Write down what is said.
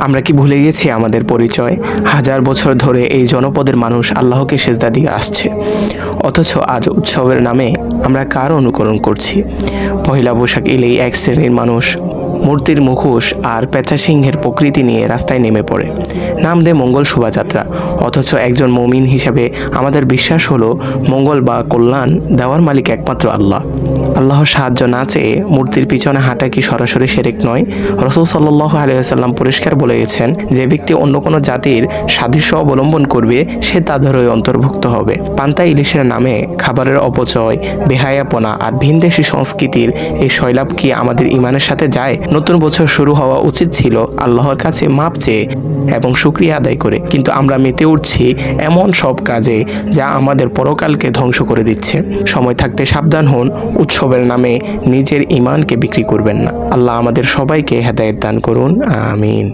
আমরা কি ভুলে গেছি আমাদের পরিচয়? হাজার বছর ধরে এই জনপদের মানুষ আল্লাহকে সেজদা দিয়ে আসছে, অথচ আজ উৎসবের নামে আমরা কার অনুকরণ করছি? পহেলা বৈশাখ এলেই এক শ্রেণীর মানুষ মূর্তির মুখোশ আর পেঁচা সিংহের প্রকৃতি নিয়ে রাস্তায় নেমে পড়ে, নাম দেয় মঙ্গল শোভাযাত্রা। অথচ একজন মুমিন হিসাবে আমাদের বিশ্বাস হলো মঙ্গল বা কল্যাণ দেওয়ার মালিক একমাত্র আল্লাহ। আল্লাহর সাহায্য না চেয়ে মূর্তির পিছনে হাঁটা কি সরাসরি শিরক নয়? রাসূল সাল্লাল্লাহু আলাইহি ওয়াসাল্লাম পরিষ্কার বলে গেছেন, যে ব্যক্তি অন্য কোনো জাতির সাদৃশ্য অবলম্বন করবে সে তাদেরই অন্তর্ভুক্ত হবে। পান্তা ইলিশের নামে খাবারের অপচয়, বেহায়াপনা আর ভিনদেশি সংস্কৃতির এই শৈলাভ কি আমাদের ঈমানের সাথে যায়? নতুন বছর শুরু হওয়া উচিত ছিল আল্লাহর কাছে মাপ চেয়ে এবং শুকরিয়া আদায় করে, কিন্তু আমরা মেতে উঠছি এমন সব কাজে যা আমাদের পরকালকে ধ্বংস করে দিচ্ছে। সময় থাকতে সাবধান হন, উৎসবের নামে নিজের ঈমানকে বিক্রি করবেন না। আল্লাহ আমাদের সবাইকে হেদায়েত দান করুন, আমিন।